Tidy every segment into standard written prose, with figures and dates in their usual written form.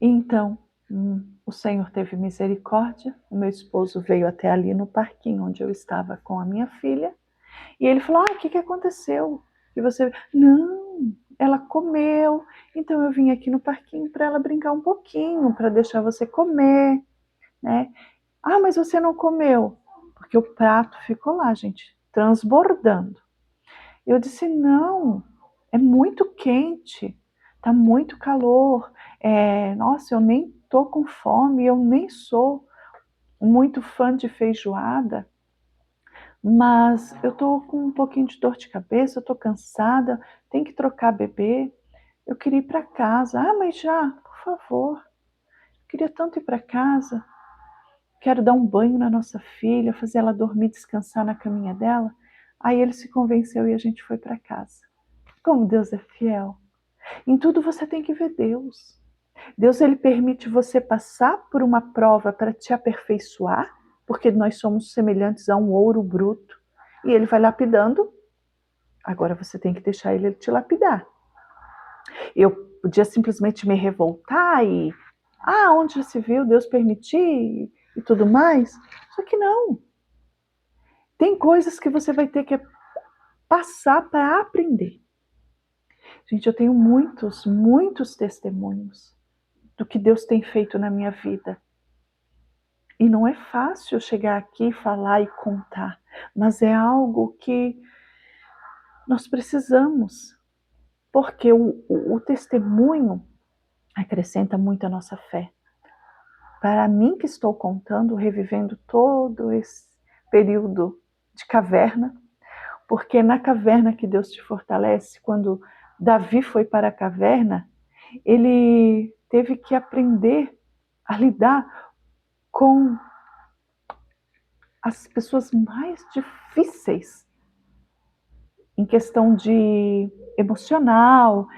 E então, o Senhor teve misericórdia, o meu esposo veio até ali no parquinho onde eu estava com a minha filha, e ele falou, o que aconteceu? E você, não, ela comeu, então eu vim aqui no parquinho para ela brincar um pouquinho, para deixar você comer, né? Mas você não comeu, porque o prato ficou lá, gente, transbordando. Eu disse, não, é muito quente, tá muito calor, nossa, eu nem tô com fome, eu nem sou muito fã de feijoada, mas eu tô com um pouquinho de dor de cabeça, eu tô cansada, tem que trocar bebê, eu queria ir para casa. Mas já, por favor, eu queria tanto ir para casa, quero dar um banho na nossa filha, fazer ela dormir, descansar na caminha dela. Aí ele se convenceu e a gente foi para casa. Como Deus é fiel. Em tudo você tem que ver Deus. Deus, ele permite você passar por uma prova para te aperfeiçoar, porque nós somos semelhantes a um ouro bruto, e ele vai lapidando. Agora você tem que deixar ele te lapidar. Eu podia simplesmente me revoltar e onde já se viu Deus permitir e tudo mais. Só que não. Tem coisas que você vai ter que passar para aprender. Gente, eu tenho muitos testemunhos do que Deus tem feito na minha vida. E não é fácil chegar aqui, falar e contar, mas é algo que nós precisamos, porque o testemunho acrescenta muito a nossa fé. Para mim que estou contando, revivendo todo esse período de caverna, porque na caverna que Deus te fortalece, quando Davi foi para a caverna, ele teve que aprender a lidar com as pessoas mais difíceis em questão de emocional,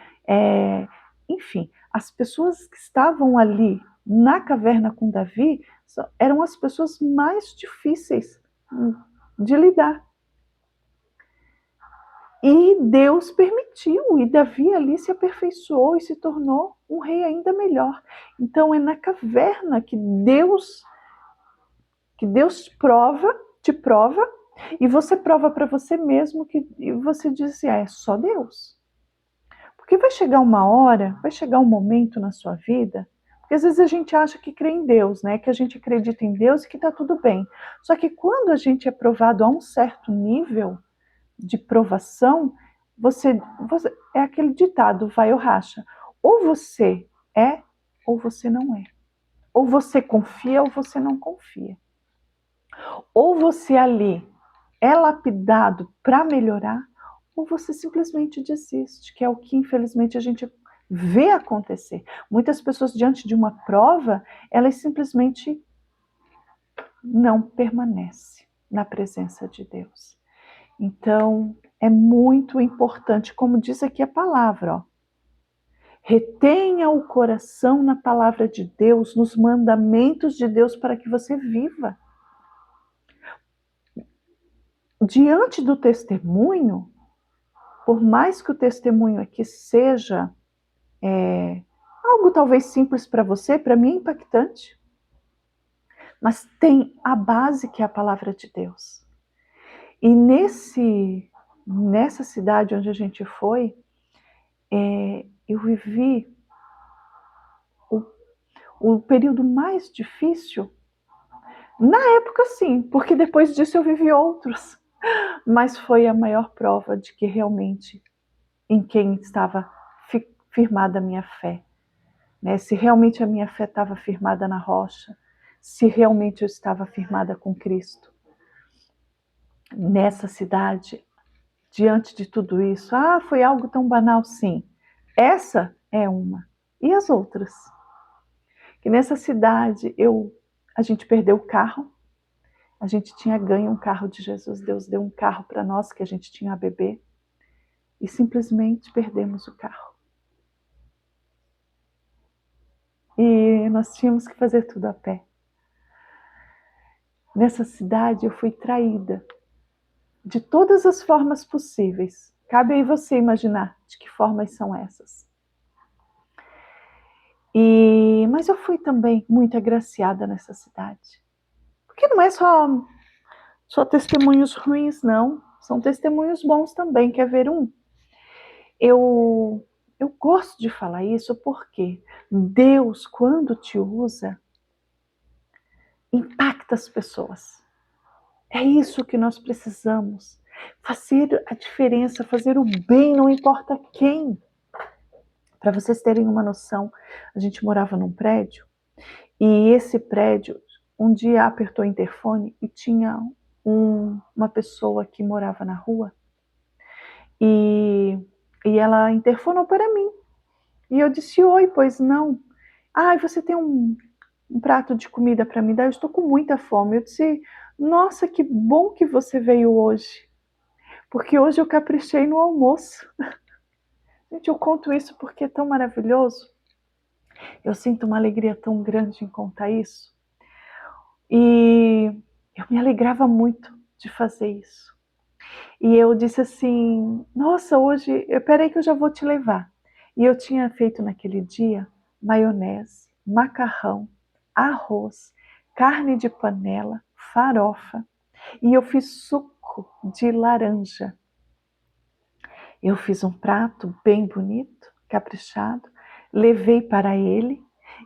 enfim, as pessoas que estavam ali na caverna com Davi eram as pessoas mais difíceis de lidar. E Deus permitiu, e Davi ali se aperfeiçoou e se tornou um rei ainda melhor. Então é na caverna que Deus te prova, e você prova para você mesmo e você diz assim, é só Deus. Porque vai chegar uma hora, vai chegar um momento na sua vida, porque às vezes a gente acha que crê em Deus, né? Que a gente acredita em Deus e que está tudo bem. Só que quando a gente é provado a um certo nível de provação, você é aquele ditado, vai ou racha. Ou você é, ou você não é. Ou você confia, ou você não confia. Ou você ali é lapidado para melhorar, ou você simplesmente desiste, que é o que infelizmente a gente vê acontecer. Muitas pessoas diante de uma prova, elas simplesmente não permanecem na presença de Deus. Então, é muito importante, como diz aqui a palavra, retenha o coração na palavra de Deus, nos mandamentos de Deus, para que você viva. Diante do testemunho, por mais que o testemunho aqui seja algo talvez simples para você, para mim é impactante, mas tem a base que é a palavra de Deus. E nessa cidade onde a gente foi, eu vivi o período mais difícil. Na época, sim, porque depois disso eu vivi outros. Mas foi a maior prova de que realmente em quem estava firmada a minha fé. Né? Se realmente a minha fé estava firmada na rocha, se realmente eu estava firmada com Cristo. Nessa cidade, diante de tudo isso, foi algo tão banal, sim. Essa é uma. E as outras? Que nessa cidade a gente perdeu o carro, a gente tinha ganho um carro de Jesus, Deus deu um carro para nós que a gente tinha a bebê, e simplesmente perdemos o carro. E nós tínhamos que fazer tudo a pé. Nessa cidade eu fui traída de todas as formas possíveis. Cabe aí você imaginar de que formas são essas. Mas eu fui também muito agraciada nessa cidade. Porque não é só testemunhos ruins, não. São testemunhos bons também. Quer ver um? Eu gosto de falar isso porque Deus, quando te usa, impacta as pessoas. É isso que nós precisamos. Fazer a diferença, fazer o bem, não importa quem. Para vocês terem uma noção, a gente morava num prédio e esse prédio um dia apertou o interfone e tinha uma pessoa que morava na rua e ela interfonou para mim. E eu disse, oi, pois não. Ah, você tem um prato de comida para me dar? Eu estou com muita fome. Eu disse, nossa, que bom que você veio hoje. Porque hoje eu caprichei no almoço. Gente, eu conto isso porque é tão maravilhoso. Eu sinto uma alegria tão grande em contar isso. E eu me alegrava muito de fazer isso. E eu disse assim, nossa, hoje, peraí que eu já vou te levar. E eu tinha feito naquele dia maionese, macarrão, arroz, carne de panela, farofa. E eu fiz suco de laranja. Eu fiz um prato bem bonito, caprichado, levei para ele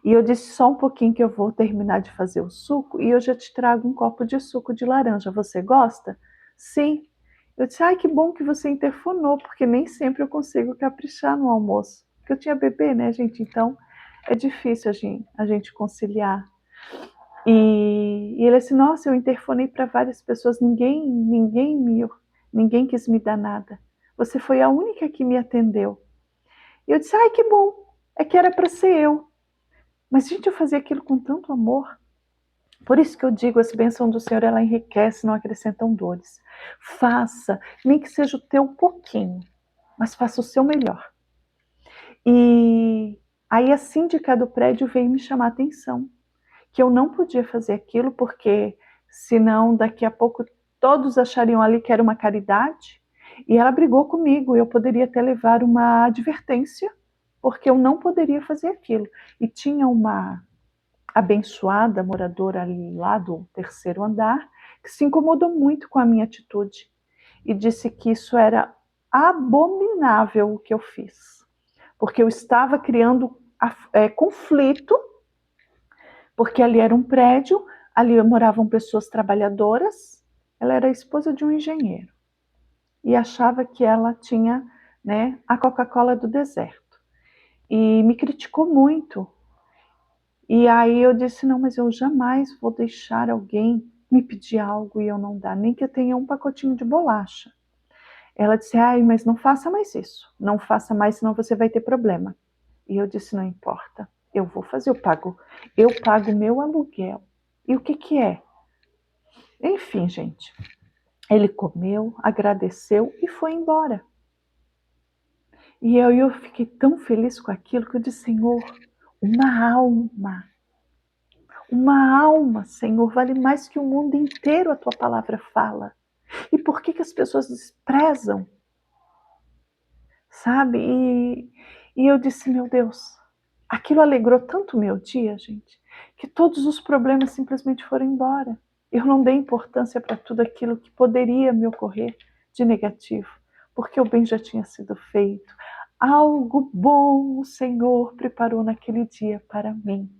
e eu disse só um pouquinho que eu vou terminar de fazer o suco e eu já te trago um copo de suco de laranja. Você gosta? Sim. Eu disse, ai, que bom que você interfonou, porque nem sempre eu consigo caprichar no almoço. Porque eu tinha bebê, né, gente? Então é difícil a gente conciliar. E ele disse, nossa, eu interfonei para várias pessoas, ninguém quis me dar nada. Você foi a única que me atendeu. E eu disse, ai, que bom, é que era para ser eu. Mas, gente, eu fazia aquilo com tanto amor. Por isso que eu digo, as bênçãos do Senhor, ela enriquece, não acrescentam dores. Faça, nem que seja o teu pouquinho, mas faça o seu melhor. E aí a síndica do prédio veio me chamar a atenção, que eu não podia fazer aquilo, porque senão daqui a pouco todos achariam ali que era uma caridade, e ela brigou comigo, e eu poderia até levar uma advertência, porque eu não poderia fazer aquilo. E tinha uma abençoada moradora ali lá do terceiro andar, que se incomodou muito com a minha atitude, e disse que isso era abominável o que eu fiz, porque eu estava criando conflito, porque ali era um prédio, ali moravam pessoas trabalhadoras, ela era a esposa de um engenheiro, e achava que ela tinha, né, a Coca-Cola do deserto, e me criticou muito. E aí eu disse, não, mas eu jamais vou deixar alguém me pedir algo e eu não dar, nem que eu tenha um pacotinho de bolacha. Ela disse, ai, mas não faça mais isso, não faça mais, senão você vai ter problema. E eu disse, não importa, eu vou fazer, eu pago meu aluguel. E o que é? Enfim, gente, ele comeu, agradeceu e foi embora. E eu fiquei tão feliz com aquilo que eu disse, Senhor, uma alma, Senhor, vale mais que o mundo inteiro, a tua palavra fala. E por que as pessoas desprezam? Sabe? E eu disse, meu Deus, aquilo alegrou tanto o meu dia, gente, que todos os problemas simplesmente foram embora. Eu não dei importância para tudo aquilo que poderia me ocorrer de negativo, porque o bem já tinha sido feito. Algo bom o Senhor preparou naquele dia para mim.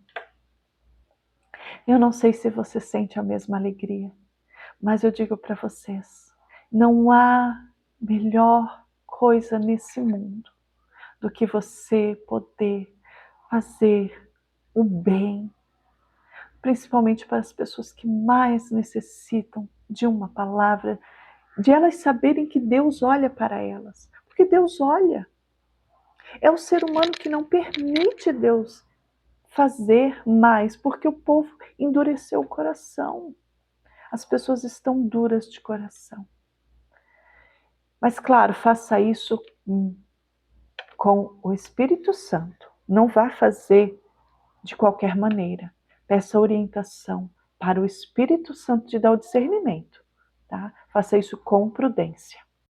Eu não sei se você sente a mesma alegria, mas eu digo para vocês, não há melhor coisa nesse mundo do que você poder fazer o bem, principalmente para as pessoas que mais necessitam de uma palavra, de elas saberem que Deus olha para elas, porque Deus olha. É o ser humano que não permite Deus fazer mais, porque o povo endureceu o coração. As pessoas estão duras de coração. Mas claro, faça isso com o Espírito Santo. Não vá fazer de qualquer maneira. Peça orientação para o Espírito Santo te dar o discernimento. Tá? Faça isso com prudência.